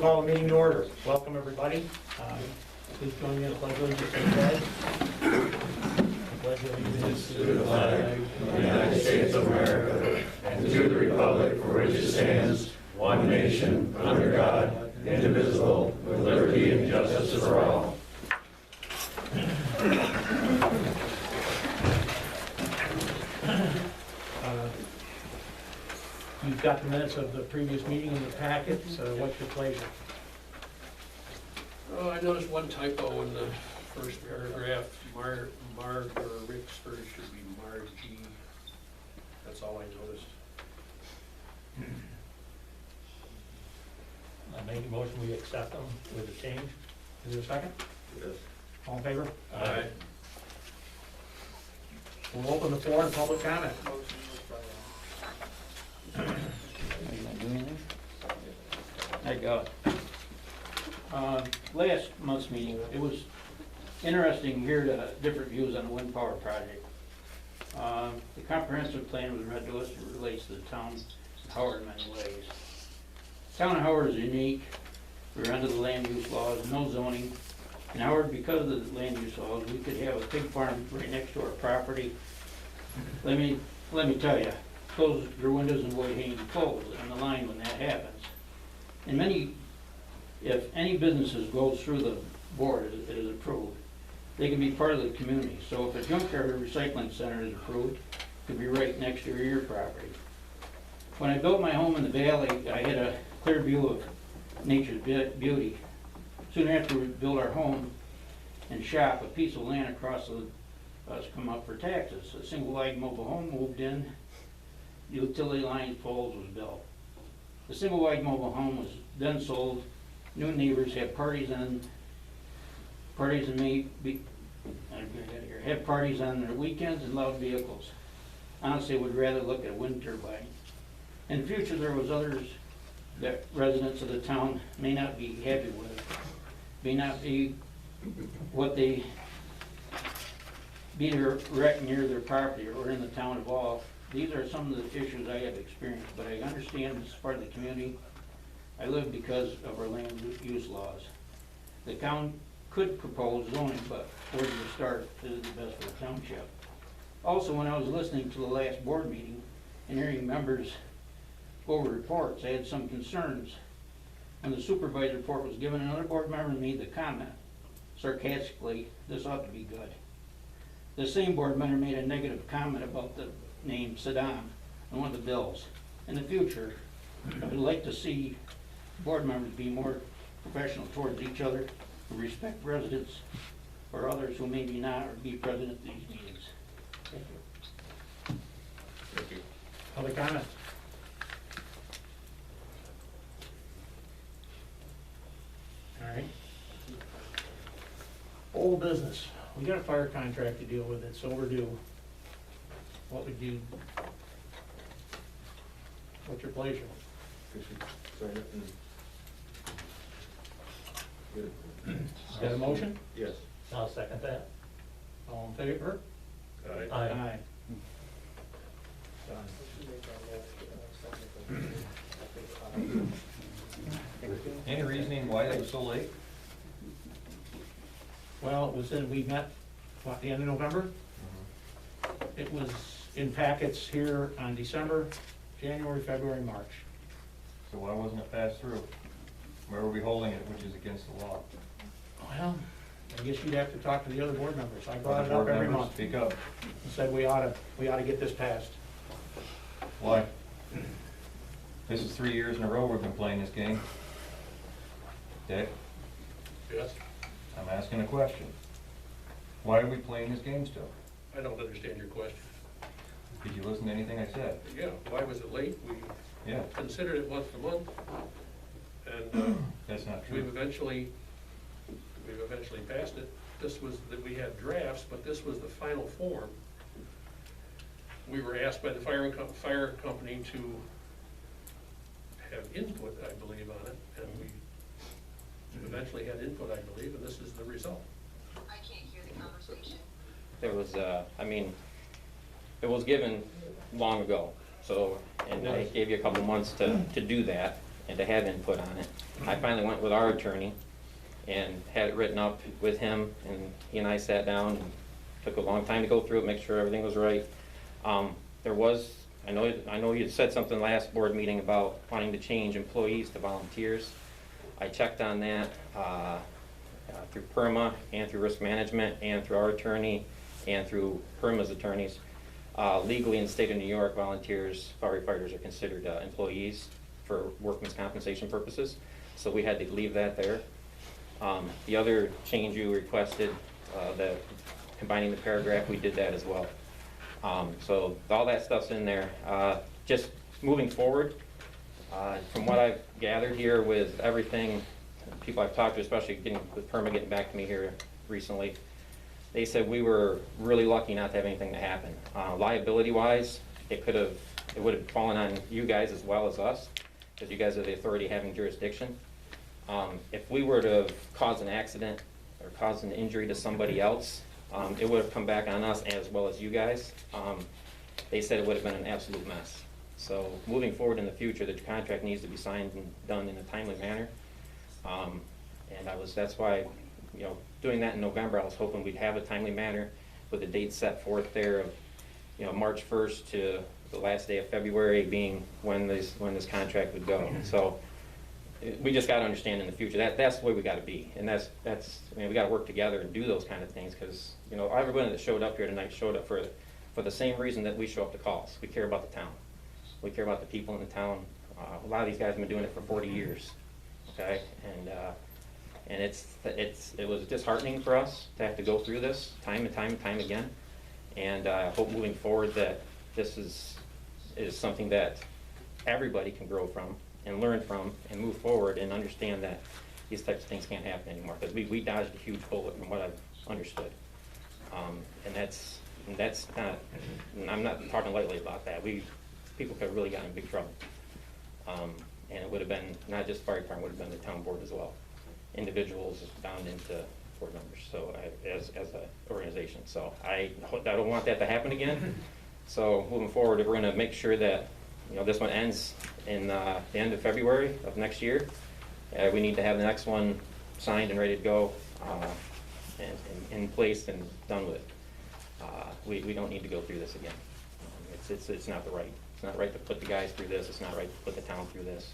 call the meeting to order. Welcome, everybody. Please join me in the pledge of allegiance to the flag. Pledge of allegiance to the flag of the United States of America and to the republic for which it stands, one nation, under God, indivisible, with liberty and justice for all. You've got the minutes of the previous meeting in the packet, so what's your pleasure? I noticed one typo in the first paragraph. Marg or Rixford should be Margie. That's all I noticed. I make a motion we accept them with a change. Is there a second? Yes. All in favor? Aye. We'll open the floor to public comment. I got it. Last month's meeting, it was interesting to hear the different views on the wind power project. The comprehensive plan was read to us. It relates to the town of Howard in many ways. The town of Howard is unique. We're under the land use laws, no zoning. In Howard, because of the land use laws, we could have a pig farm right next to our property. Let me tell you, close your windows and avoid hanging clothes on the line when that happens. And if any businesses goes through the board, it is approved, they can be part of the community. So if a junkyard or recycling center is approved, it could be right next to your property. When I built my home in the valley, I had a clear view of nature's beauty. Soon after we built our home and shop, a piece of land across us come up for taxes. A single-wide mobile home moved in, the utility line poles was built. The single-wide mobile home was then sold. New neighbors had parties on their weekends and loud vehicles. Honestly, I would rather look at a wind turbine. In the future, there was others that residents of the town may not be happy with, may not be what they be right near their property or in the town of all. These are some of the issues I have experienced, but I understand this is part of the community. I live because of our land use laws. The town could propose zoning, but where to start is the best for the township. Also, when I was listening to the last board meeting and hearing members go over reports, I had some concerns. When the supervisor report was given, another board member made the comment, sarcastically, this ought to be good. The same board member made a negative comment about the name Saddam on one of the bills. In the future, I would like to see board members be more professional towards each other, who respect residents or others who maybe not or be present at these meetings. Thank you. Thank you. Public comment. All right. Old business. We got a fire contract to deal with. It's overdue. What would you, what's your pleasure? Sign it and get it. Is that a motion? Yes. I'll second that. All in favor? Aye. Aye. Any reasoning why it was so late? Well, it was in, we met, what, the end of November? It was in packets here on December, January, February, March. So why wasn't it passed through? Where were we holding it, which is against the law? Well, I guess you'd have to talk to the other board members. I brought it Board up every members, month. Speak up. And said we ought to get this passed. Why? This is 3 years in a row we've been playing this game. Dick, Yes? I'm asking a question. Why are we playing this game still? I don't understand your question. Did you listen to anything I said? Yeah, why was it late? We Yeah, considered it once a month. And that's not we've true. eventually passed it. This was, that we had drafts, but this was the final form. We were asked by the fire company to have input, I believe, on it, and we eventually had input, I believe, and this is the result. I can't hear the conversation. It was, it was given long ago, so, and I gave you a couple months to do that, and to have input on it. I finally went with our attorney and had it written up with him, and he and I sat down, and took a long time to go through it, make sure everything was right. There was, I know you said something last board meeting about wanting to change employees to volunteers. I checked on that through PERMA and through risk management and through our attorney and through PERMA's attorneys. Legally in the state of New York, volunteers, firefighters are considered employees for workman's compensation purposes. So we had to leave that there. The other change you requested, the combining the paragraph, we did that as well. So all that stuff's in there. Just moving forward, from what I've gathered here with everything, people I've talked to, especially with PERMA getting back to me here recently, they said we were really lucky not to have anything to happen. Liability-wise, it would have fallen on you guys as well as us, because you guys are the authority having jurisdiction. If we were to have caused an accident or caused an injury to somebody else, it would have come back on us as well as you guys. They said it would have been an absolute mess. So moving forward in the future, the contract needs to be signed and done in a timely manner. And that's why, doing that in November, I was hoping we'd have a timely manner with a date set forth there of, March 1st to the last day of February being when this contract would go. So we just got to understand in the future that's the way we got to be, and we got to work together and do those kind of things, because everyone that showed up here tonight showed up for the same reason that we show up to calls. We care about the town. We care about the people in the town. A lot of these guys have been doing it for 40 years. Okay, and it was disheartening for us to have to go through this time and time again. And I hope moving forward that this is something that everybody can grow from and learn from and move forward and understand that these types of things can't happen anymore, because we dodged a huge bullet from what I've understood. And that's not, I'm not talking lightly about that. People could have really gotten in big trouble. And it would have been not just fire department, would have been the town board as well. Individuals down into board members, so as an organization. So I don't want that to happen again. So moving forward, we're going to make sure that this one ends in the end of February of next year. We need to have the next one signed and ready to go, and in place and done with. We don't need to go through this again. It's not right. It's not right to put the guys through this. It's not right to put the town through this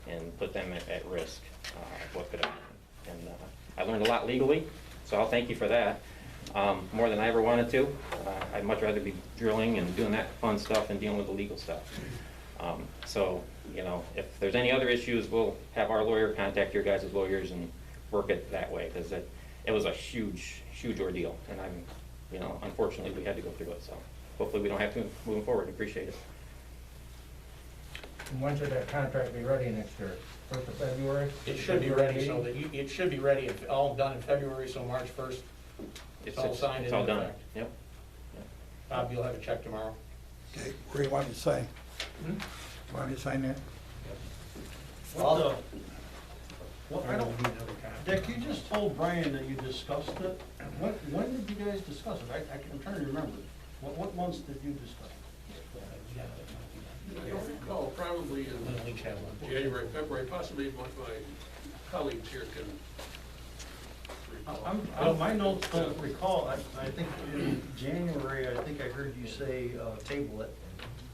and put them at risk of what could happen. And I learned a lot legally, so I'll thank you for that. More than I ever wanted to. I'd much rather be drilling and doing that fun stuff than dealing with the legal stuff. So, if there's any other issues, we'll have our lawyer contact your guys' lawyers and work it that way, because it was a huge ordeal. And unfortunately, we had to go through it. So hopefully we don't have to moving forward. Appreciate it. And when should that contract be ready next year? 1st of February? It should be ready, so that it should be ready, all done in February, so March 1st, it's all signed It's and all in done. effect. Yep. Bob, you'll have a check tomorrow. Okay, where do you want me to sign? Want me to sign that? I don't need another contract. Dick, you just told Brian that you discussed it. When did you guys discuss it? I'm trying to remember. What months did you discuss it? I don't recall, probably in January, February, possibly my colleagues here can recall. My notes don't recall. I think in January, I think I heard you say table it.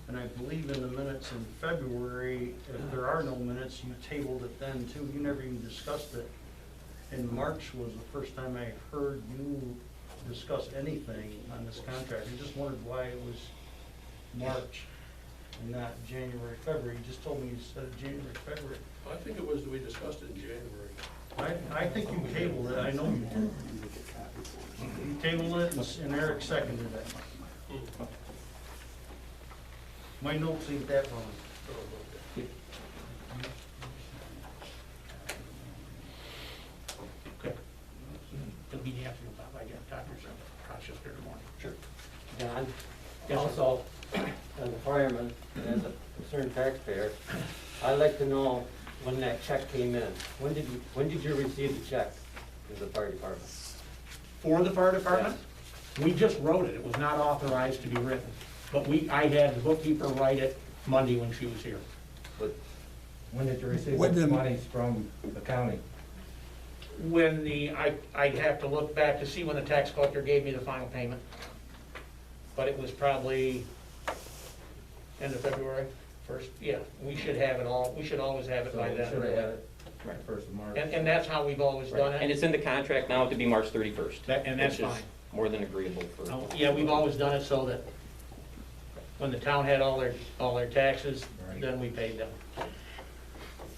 And I believe in the minutes in February, if there are no minutes, you tabled it then too. You never even discussed it. And March was the first time I heard you discuss anything on this contract. I just wondered why it was March and not January, February. You just told me you said January, February. I think it was, we discussed it in January. I think you tabled it. I know you did. You tabled it and Eric seconded it. My notes ain't that long. Okay. It'll be the afternoon, Bob. I got doctor's process here in the morning. Sure. Don, Yes, sir. also, as a fireman and as a concerned taxpayer, I'd like to know when that check came in. When did you receive the check to the fire department? For the fire department? We just wrote it. It was not authorized to be written. But I had the bookkeeper write it Monday when she was here. But When did you receive When the did- monies from the county? When I'd have to look back to see when the tax collector gave me the final payment. But it was probably end of February, first, yeah, we should have it all, we should always have it So by we then. should have had it Right. first of March. And that's how we've always done And it, it's in the contract now to be March 31st. and that's which is fine. More than agreeable for. Yeah, we've always done it so that when the town had all their taxes, Right. then we paid them.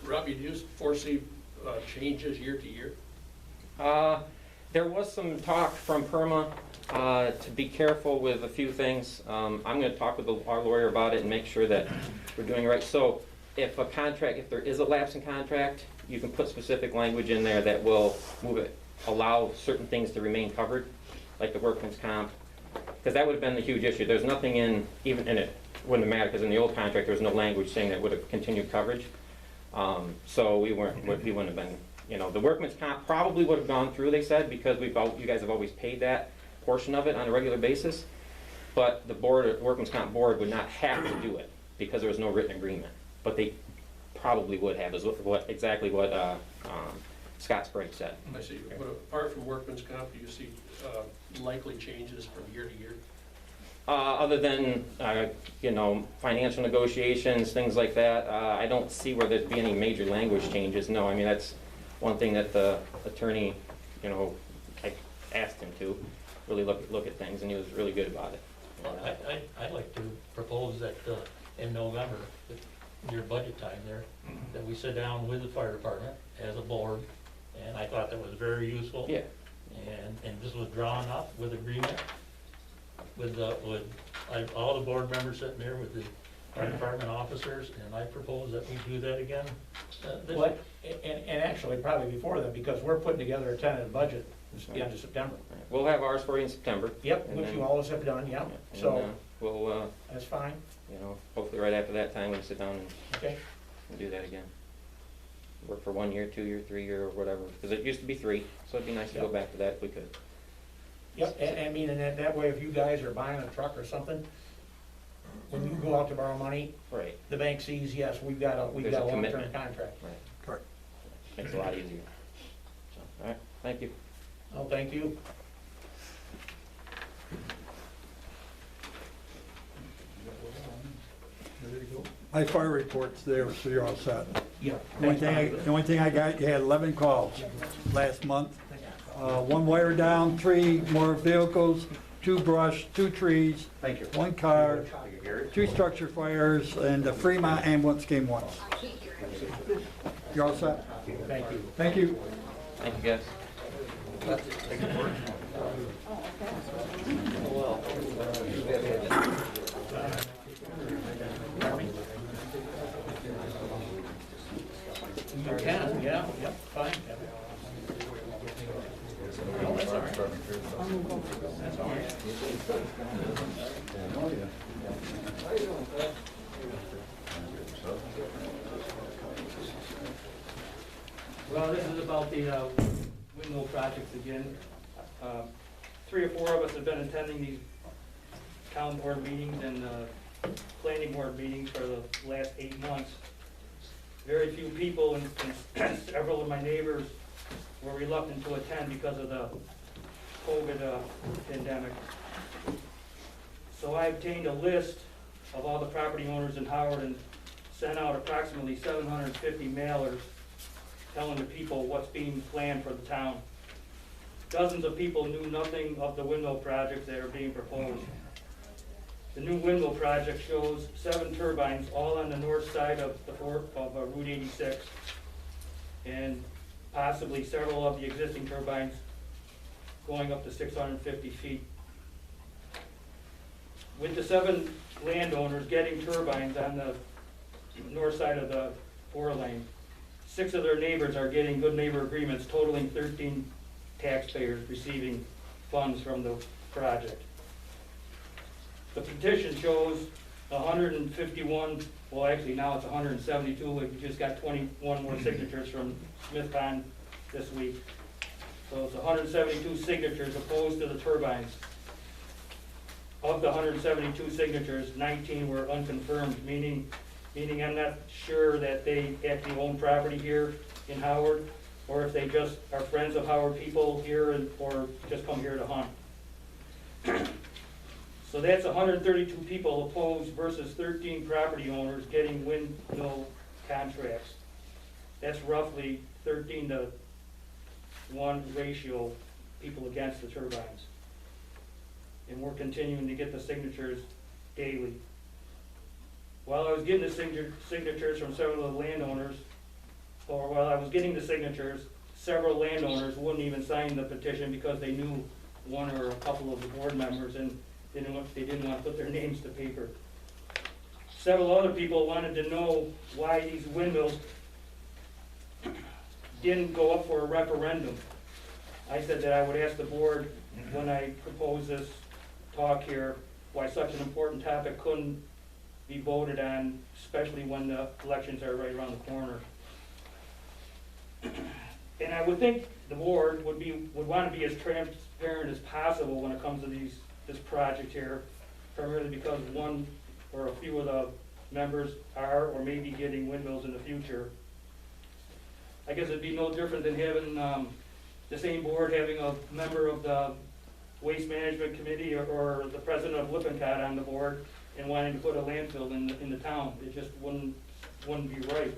Robbie, do you foresee changes year to year? There was some talk from PERMA to be careful with a few things. I'm gonna talk with our lawyer about it and make sure that we're doing it right. So if there is a lapse in contract, you can put specific language in there that will allow certain things to remain covered, like the workman's comp, because that would have been the huge issue. There's nothing even in it, wouldn't have mattered, because in the old contract, there was no language saying that would have continued coverage. So we wouldn't have been, the workman's comp probably would have gone through, they said, because you guys have always paid that portion of it on a regular basis. But the workman's comp board would not have to do it because there was no written agreement. But they probably would have, is exactly what Scott Sprague said. I see, but apart from workman's comp, do you see likely changes from year to year? Other than, financial negotiations, things like that, I don't see where there'd be any major language changes. No, I mean, that's one thing that the attorney, I asked him to really look at things, and he was really good about it. I'd like to propose that in November, your budget time there, that we sit down with the fire department as a board, and I thought that was very useful. Yeah. And this was drawn up with agreement with all the board members sitting there with the fire department officers, and I propose that we do that again this Well, and actually, probably before then, because we're putting together a tentative budget at the end of September. We'll have ours for you in September. Yep, And which then- you always have done, yeah, and, so we'll, that's fine, hopefully right after that time, we can sit down okay? and do that again. Work for 1 year, 2 year, 3 year, or whatever, because it used to be 3, so it'd be nice to go Yep. back to that if we could. Yep, and I mean, and that way, if you guys are buying a truck or something, when you go out to borrow money, Right. the bank sees, yes, we've got a There's a long-term commitment. contract. Right. Correct. Makes it a lot easier. So, all right, thank you. Oh, thank you. My fire report's there, so you're all set. Yeah. The only thing I got, you had 11 calls last month. 1 wire down, 3 more vehicles, 2 brush, 2 trees, Thank you. 1 car, 2 structure fires, and the Fremont ambulance came once. I can't hear anything. You're all set? Thank you. Thank you. Thank you, guys. You can, yeah, yep, fine. Oh, that's all right. That's all right. Well, this is about the windmill projects again. 3 or 4 of us have been attending these town board meetings and planning board meetings for the last 8 months. Very few people and several of my neighbors were reluctant to attend because of the COVID pandemic. So I obtained a list of all the property owners in Howard and sent out approximately 750 mailers telling the people what's being planned for the town. Dozens of people knew nothing of the windmill projects that are being proposed. The new windmill project shows 7 turbines, all on the north side of Route 86, and possibly several of the existing turbines going up to 650 feet. With the 7 landowners getting turbines on the north side of the 4-lane, 6 of their neighbors are getting good neighbor agreements totaling 13 taxpayers receiving funds from the project. The petition shows 151, well actually now it's 172, we just got 21 more signatures from Smith Pond this week. So it's 172 signatures opposed to the turbines. Of the 172 signatures, 19 were unconfirmed, meaning meaning I'm not sure that they actually own property here in Howard, or if they just are friends of Howard people here, or just come here to hunt. So that's 132 people opposed versus 13 property owners getting windmill contracts. That's roughly 13-1 ratio people against the turbines. And we're continuing to get the signatures daily. While I was getting the signatures from several of the landowners, or while I was getting the signatures, several landowners wouldn't even sign the petition because they knew one or a couple of the board members and they didn't want to put their names to paper. Several other people wanted to know why these windmills didn't go up for a referendum. I said that I would ask the board when I propose this talk here, why such an important topic couldn't be voted on, especially when the elections are right around the corner. And I would think the board would want to be as transparent as possible when it comes to this project here, primarily because one or a few of the members are or may be getting windmills in the future. I guess it'd be no different than having the same board having a member of the Waste Management Committee or the president of Lippincott on the board and wanting to put a landfill in the town. It just wouldn't be right.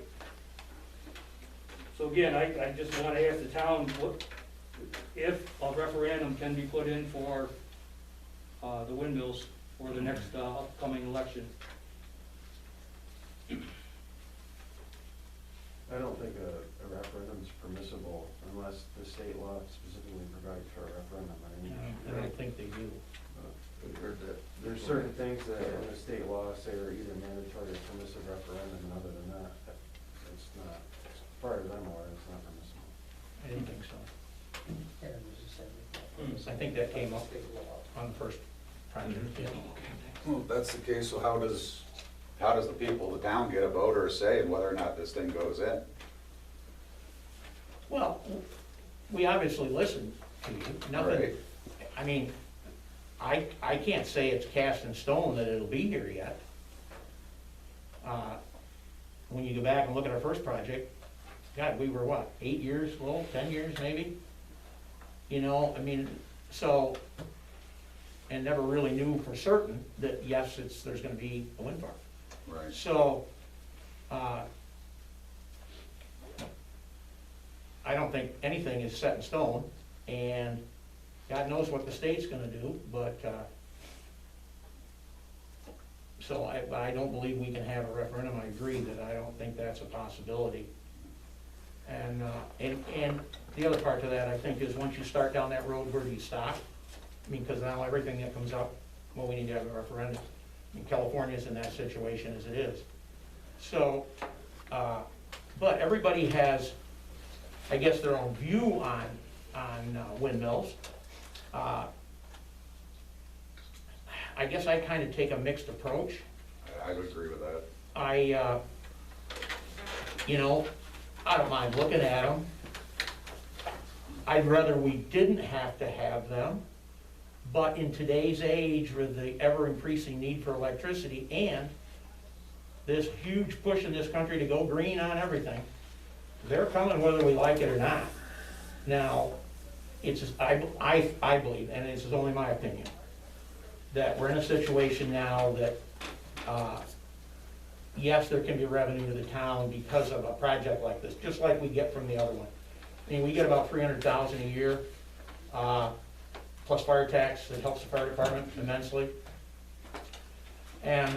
So again, I just want to ask the town if a referendum can be put in for the windmills for the next upcoming election. I don't think a referendum is permissible unless the state law specifically provides for a referendum. I mean, I don't think they do. There's certain things that in the state law say are either mandatory or permissive referendum, and other than that, it's not, as far as I'm aware, it's not permissible. I didn't think so. I think that came up on the first project. Yeah. Well, if that's the case, so how does the people of the town get a vote or a say in whether or not this thing goes in? Well, we obviously listened to you. Nothing, Right. I mean, I can't say it's cast in stone that it'll be here yet. When you go back and look at our first project, God, we were what, 8 years, well, 10 years maybe? You know, I mean, so, and never really knew for certain that yes, there's gonna be a wind farm. Right. So, I don't think anything is set in stone, and God knows what the state's gonna do, but, so I don't believe we can have a referendum. I agree that I don't think that's a possibility. And the other part to that, I think, is once you start down that road, where do you stop? I mean, because now everything that comes up, well, we need to have a referendum. I mean, California's in that situation as it is. So, but everybody has, I guess, their own view on windmills. I guess I kind of take a mixed approach. I would agree with that. You know, I don't mind looking at them. I'd rather we didn't have to have them, but in today's age with the ever-increasing need for electricity and this huge push in this country to go green on everything, they're coming whether we like it or not. Now, I believe, and this is only my opinion, that we're in a situation now that, yes, there can be revenue to the town because of a project like this, just like we get from the other one. I mean, we get about $300,000 a year, plus fire tax that helps the fire department immensely. And